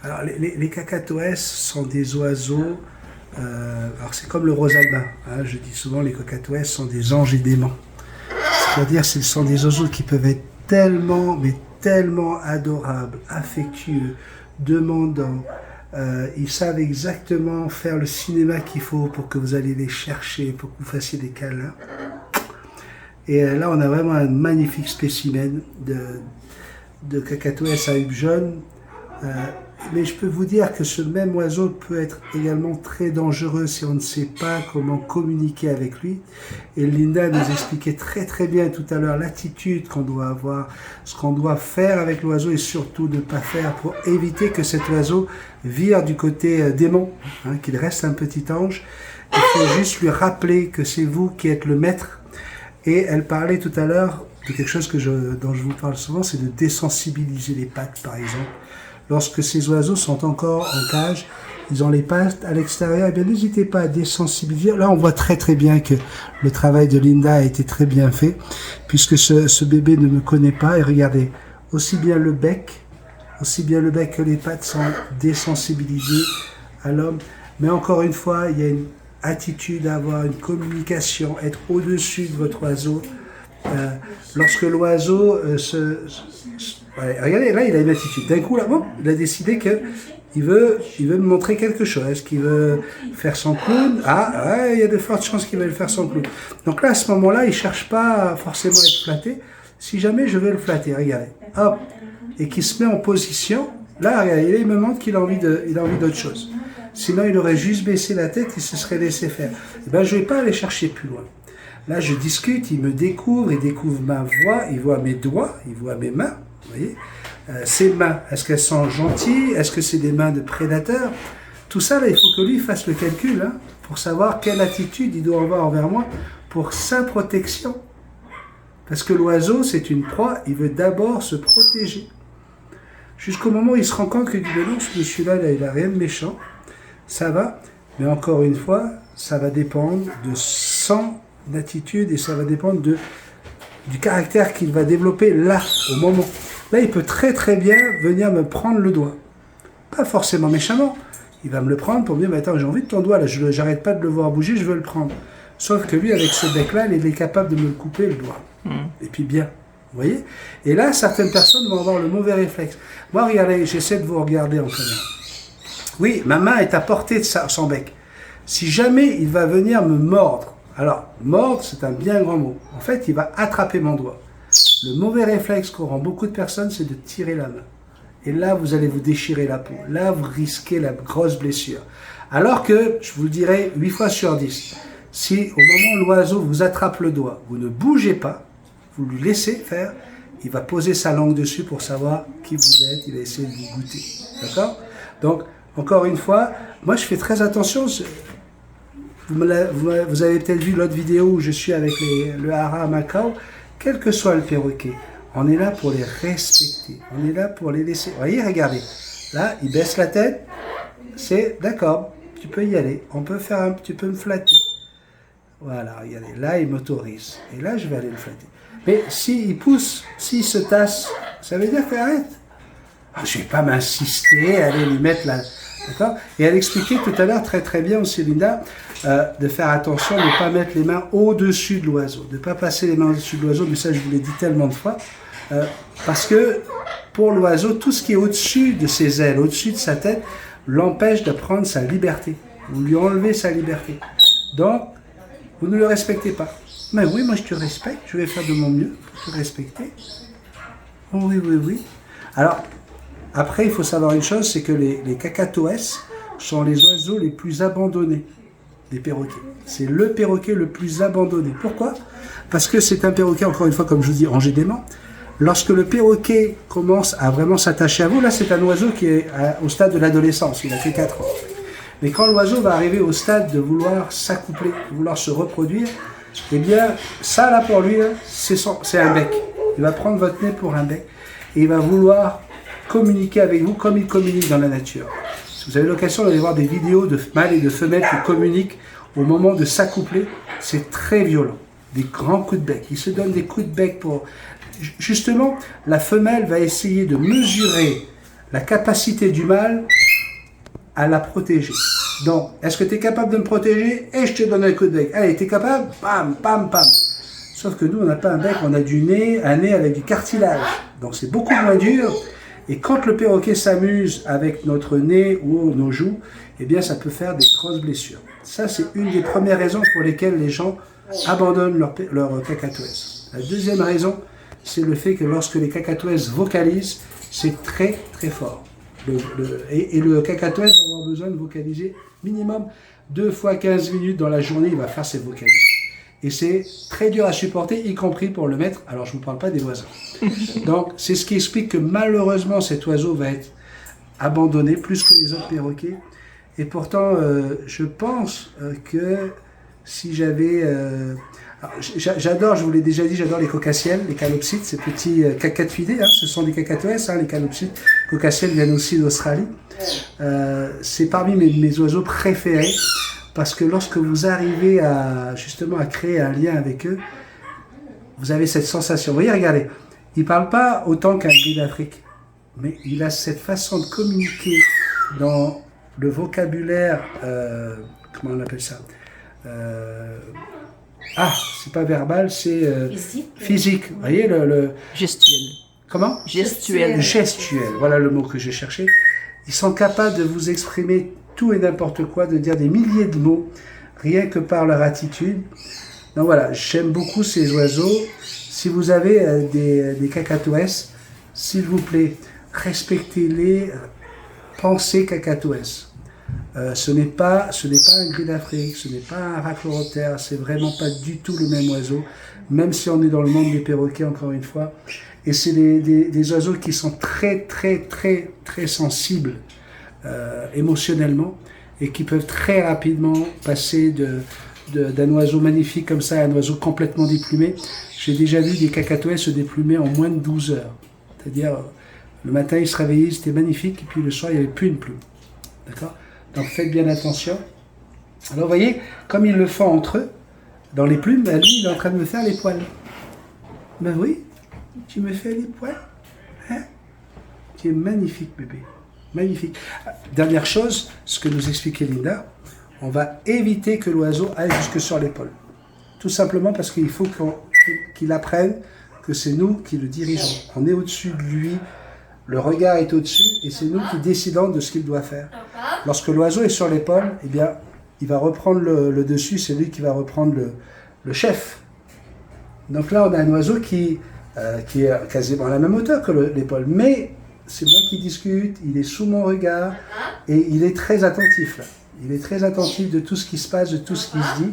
Alors, les cacatoès sont des oiseaux, alors c'est comme le rosalba, hein, je dis souvent les cacatoès sont des anges et démons. C'est-à-dire ce sont des oiseaux qui peuvent être tellement, mais tellement adorables, affectueux, demandants. Ils savent exactement faire le cinéma qu'il faut pour que vous allez les chercher, pour que vous fassiez des câlins. Et là, on a vraiment un magnifique spécimen de cacatoès à huppe jaune. Mais je peux vous dire que ce même oiseau peut être également très dangereux si on ne sait pas comment communiquer avec lui. Et Linda nous expliquait très très bien tout à l'heure l'attitude qu'on doit avoir, ce qu'on doit faire avec l'oiseau et surtout ne pas faire pour éviter que cet oiseau vire du côté démon, hein, qu'il reste un petit ange. Il faut juste lui rappeler que c'est vous qui êtes le maître. Et elle parlait tout à l'heure de quelque chose dont je vous parle souvent, c'est de désensibiliser les pattes par exemple. Lorsque ces oiseaux sont encore en cage, ils ont les pattes à l'extérieur, eh bien n'hésitez pas à désensibiliser. Là, on voit très très bien que le travail de Linda a été très bien fait, puisque ce bébé ne me connaît pas. Et regardez, aussi bien le bec que les pattes sont désensibilisées à l'homme. Mais encore une fois, il y a une attitude à avoir, une communication, être au-dessus de votre oiseau. Lorsque l'oiseau ouais, regardez, là, il a une attitude. D'un coup, là, bon, il a décidé qu'il veut me montrer quelque chose. Est-ce qu'il veut faire son clown? Ah, ouais, il y a de fortes chances qu'il va le faire son clown. Donc là, à ce moment-là, il ne cherche pas forcément à être flatté. Si jamais je vais le flatter, regardez, hop, et qu'il se met en position, là, regardez, il me montre qu'il a envie d'autre chose. Sinon, il aurait juste baissé la tête et se serait laissé faire. Eh ben, je ne vais pas aller chercher plus loin. Là, je discute, il me découvre, il découvre ma voix, il voit mes doigts, il voit mes mains. Vous voyez, ses mains, est-ce qu'elles sont gentilles? Est-ce que c'est des mains de prédateurs? Tout ça, là, il faut que lui fasse le calcul, hein, pour savoir quelle attitude il doit avoir envers moi pour sa protection. Parce que l'oiseau, c'est une proie, il veut d'abord se protéger. Jusqu'au moment où il se rend compte que du vélo, ce monsieur-là, il n'a rien de méchant, ça va, mais encore une fois, ça va dépendre de son attitude et ça va dépendre du caractère qu'il va développer là, au moment. Là, il peut très très bien venir me prendre le doigt. Pas forcément méchamment. Il va me le prendre pour me dire, mais attends, j'ai envie de ton doigt, là, j'arrête pas de le voir bouger, je veux le prendre. Sauf que lui, avec ce bec-là, il est capable de me le couper, le doigt. Et puis bien, vous voyez? Et là, certaines personnes vont avoir le mauvais réflexe. Moi, regardez, j'essaie de vous regarder en caméra. Oui, ma main est à portée de son bec. Si jamais il va venir me mordre, alors, mordre, c'est un bien grand mot. En fait, il va attraper mon doigt. Le mauvais réflexe qu'auront beaucoup de personnes, c'est de tirer la main. Et là, vous allez vous déchirer la peau. Là, vous risquez la grosse blessure. Alors que, je vous le dirai 8 fois sur 10, si au moment où l'oiseau vous attrape le doigt, vous ne bougez pas, vous lui laissez faire, il va poser sa langue dessus pour savoir qui vous êtes, il va essayer de vous goûter. D'accord? Donc, encore une fois, moi, je fais très attention. Vous avez peut-être vu l'autre vidéo où je suis avec le hara à Macao. Quel que soit le perroquet, on est là pour les respecter. On est là pour les laisser. Vous voyez, regardez. Là, il baisse la tête. C'est d'accord, tu peux y aller. On peut faire tu peux me flatter. Voilà, regardez. Là, il m'autorise. Et là, je vais aller le flatter. Mais s'il pousse, s'il se tasse, ça veut dire qu'il arrête. Je ne vais pas m'insister, aller lui mettre la... D'accord? Et elle expliquait tout à l'heure très très bien aussi, Linda, de faire attention de ne pas mettre les mains au-dessus de l'oiseau, de ne pas passer les mains au-dessus de l'oiseau, mais ça je vous l'ai dit tellement de fois, parce que pour l'oiseau, tout ce qui est au-dessus de ses ailes, au-dessus de sa tête, l'empêche de prendre sa liberté. Vous lui enlevez sa liberté. Donc, vous ne le respectez pas. Mais oui, moi je te respecte, je vais faire de mon mieux pour te respecter. Oh, oui, oui, oui. Alors, après, il faut savoir une chose, c'est que les cacatoès sont les oiseaux les plus abandonnés des perroquets. C'est le perroquet le plus abandonné. Pourquoi? Parce que c'est un perroquet, encore une fois, comme je vous dis, rangé d'aimants. Lorsque le perroquet commence à vraiment s'attacher à vous, là c'est un oiseau qui est au stade de l'adolescence, il a fait 4 ans. Mais quand l'oiseau va arriver au stade de vouloir s'accoupler, de vouloir se reproduire, eh bien, ça là pour lui, c'est un bec. Il va prendre votre nez pour un bec et il va vouloir communiquer avec vous comme il communique dans la nature. Si vous avez l'occasion d'aller voir des vidéos de mâles et de femelles qui communiquent au moment de s'accoupler, c'est très violent. Des grands coups de bec. Ils se donnent des coups de bec pour... Justement, la femelle va essayer de mesurer la capacité du mâle à la protéger. Donc, est-ce que tu es capable de me protéger? Et je te donne un coup de bec. Allez, tu es capable? Pam, pam, pam. Sauf que nous, on n'a pas un bec, on a un nez avec du cartilage. Donc, c'est beaucoup moins dur. Et quand le perroquet s'amuse avec notre nez ou nos joues, eh bien, ça peut faire des grosses blessures. Ça, c'est une des premières raisons pour lesquelles les gens abandonnent leur cacatoès. La deuxième raison, c'est le fait que lorsque les cacatoès vocalisent, c'est très, très fort. Et le cacatoès va avoir besoin de vocaliser minimum 2 fois 15 minutes dans la journée, il va faire ses vocalises. Et c'est très dur à supporter, y compris pour le maître. Alors, je ne vous parle pas des oiseaux. Donc, c'est ce qui explique que malheureusement, cet oiseau va être abandonné plus que les autres perroquets. Et pourtant, je pense que si j'avais... j'adore, je vous l'ai déjà dit, j'adore les cocassiels, les calopsites, ces petits cacatoïdés, hein, ce sont des cacatoès, hein, les calopsites. Cocassiels viennent aussi d'Australie. C'est parmi mes oiseaux préférés. Parce que lorsque vous arrivez justement à créer un lien avec eux, vous avez cette sensation. Vous voyez, regardez, il ne parle pas autant qu'un gris d'Afrique, mais il a cette façon de communiquer dans le vocabulaire, comment on appelle ça? C'est pas verbal, c'est physique. Vous voyez, gestuel. Comment? Gestuel. Gestuel, voilà le mot que j'ai cherché. Ils sont capables de vous exprimer tout et n'importe quoi, de dire des milliers de mots, rien que par leur attitude. Donc voilà, j'aime beaucoup ces oiseaux. Si vous avez des cacatoès, s'il vous plaît, respectez-les, pensez cacatoès. Ce n'est pas un gris d'Afrique, ce n'est pas un racloroptère, c'est vraiment pas du tout le même oiseau, même si on est dans le monde des perroquets, encore une fois. Et c'est des oiseaux qui sont très, très, très, très sensibles émotionnellement et qui peuvent très rapidement passer d'un oiseau magnifique comme ça à un oiseau complètement déplumé. J'ai déjà vu des cacatoès se déplumer en moins de 12 heures. C'est-à-dire, le matin, ils se réveillaient, c'était magnifique, et puis le soir, il n'y avait plus une plume. D'accord? Donc, faites bien attention. Alors, vous voyez, comme ils le font entre eux, dans les plumes, lui, il est en train de me faire les poils. Ben oui, tu me fais les poils. Hein? Tu es magnifique, bébé. Magnifique. Dernière chose, ce que nous expliquait Linda, on va éviter que l'oiseau aille jusque sur l'épaule. Tout simplement parce qu'il faut qu'il apprenne que c'est nous qui le dirigeons. On est au-dessus de lui, le regard est au-dessus et c'est nous qui décidons de ce qu'il doit faire. Lorsque l'oiseau est sur l'épaule, eh bien, il va reprendre le dessus, c'est lui qui va reprendre le chef. Donc là, on a un oiseau qui est quasiment à la même hauteur que l'épaule, mais c'est moi qui discute, il est sous mon regard et il est très attentif là. Il est très attentif de tout ce qui se passe, de tout ce qui se dit.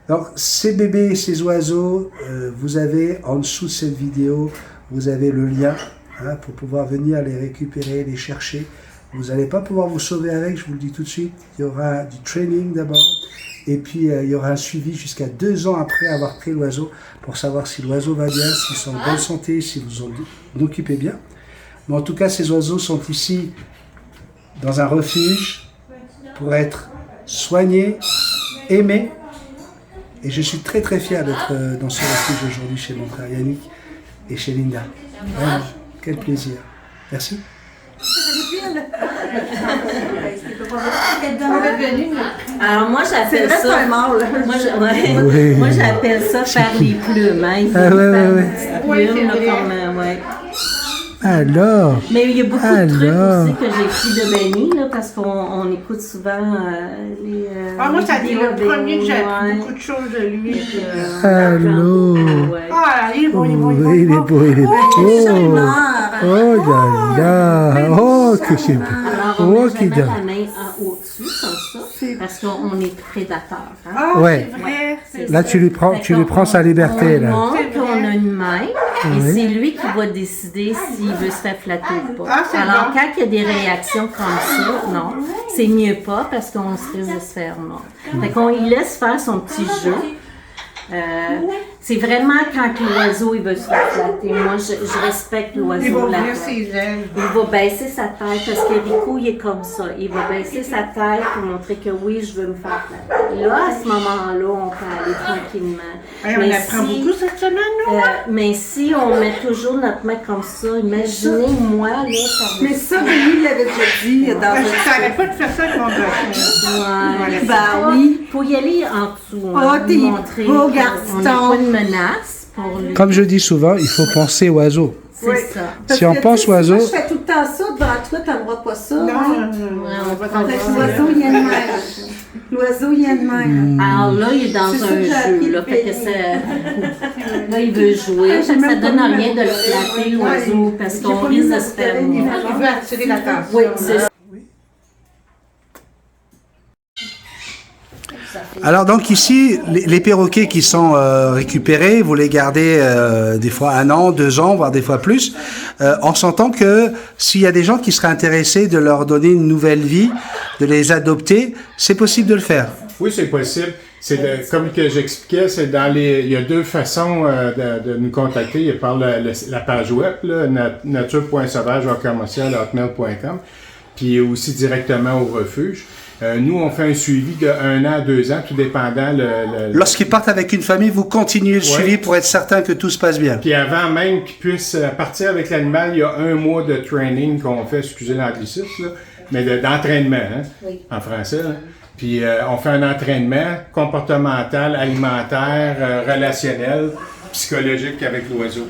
Donc ces bébés, ces oiseaux, vous avez en dessous de cette vidéo, vous avez le lien pour pouvoir venir les récupérer, les chercher. Vous n'allez pas pouvoir vous sauver avec, je vous le dis tout de suite. Il y aura du training d'abord. Et puis, il y aura un suivi jusqu'à 2 ans après avoir pris l'oiseau pour savoir si l'oiseau va bien, s'ils sont en bonne santé, si vous en occupez bien. Mais en tout cas, ces oiseaux sont ici dans un refuge pour être soignés, aimés. Et je suis très très fier d'être dans ce refuge aujourd'hui chez mon frère Yannick et chez Linda. Vraiment, quel plaisir. Merci. Alors moi j'appelle ça moi j'appelle ça faire les plumes, hein. Alors, mais il y a beaucoup de trucs aussi que j'ai pris de Benny là, parce qu'on écoute souvent les moi ça a été le premier que j'ai appris beaucoup de choses de lui. Allô. Il est beau, il est beau, il est beau, il est beau. Oh là là, oh que c'est beau. Alors on met jamais la main au-dessus comme ça, parce qu'on est prédateur. Hein? Ouais. C'est vrai. Là tu lui prends sa liberté là. On montre qu'on a une main et c'est lui qui va décider s'il veut se faire flatter ou pas. Alors quand il y a des réactions comme ça, non, c'est mieux pas parce qu'on se risque de se faire mordre. Fait qu'on y laisse faire son petit jeu. C'est vraiment quand l'oiseau il veut se faire flatter. Moi, je respecte l'oiseau. Il va la ouvrir tête. ses ailes. Il va baisser sa tête parce que Rico, il est comme ça. Il va baisser sa tête pour montrer que oui, je veux me faire flatter. Là, à ce moment-là, on peut aller tranquillement. Hey, on apprend beaucoup cette semaine, là. Mais si on met toujours notre main comme ça, imaginez-moi, là, Mais ça, Denis l'avait déjà dit dans Je un... ne savais pas de faire ça avec mon gars. Ouais. Ben oui. Faut y aller en dessous. Oh, t'es montrer beau qu'on garçon. n'a pas de menace pour lui. Comme je dis souvent, il faut penser oiseau. C'est Oui. ça. Parce Si on que, pense tu sais, oiseau- Moi, je fais tout le temps ça devant toi, t'aimeras pas ça. Non, hein? on va t'en Fait que voir. l'oiseau, il y a de même. L'oiseau, il y a de même. Alors là, il est dans C'est un ça que j'ai appris jeu, là, de fait que Penny. ça... Là, il veut jouer, J'ai fait que ça même pas donne mis rien ma de le bouteille. flatter, l'oiseau, parce J'ai qu'on pas mis risque ma de se faire bouteille, mordre. Il veut attirer l'attention. Oui, c'est ça. Alors donc ici, les perroquets qui sont récupérés, vous les gardez des fois 1 an, 2 ans, voire des fois plus, en sentant que s'il y a des gens qui seraient intéressés de leur donner une nouvelle vie, de les adopter, c'est possible de le faire. Oui, c'est possible. Comme que j'expliquais, il y a 2 façons de nous contacter. Il y a par la page web, là, nature.sauvage@hotmail.com, puis aussi directement au refuge. Nous, on fait un suivi de 1 an à 2 ans, tout dépendant Lorsqu'ils partent avec une famille, vous continuez le suivi pour être certain que tout se passe bien. Puis avant même qu'ils puissent partir avec l'animal, il y a 1 mois de training qu'on fait, excusez l'anglicisme, là, mais d'entraînement, hein, en français. Là. Puis on fait un entraînement comportemental, alimentaire, relationnel, psychologique avec l'oiseau.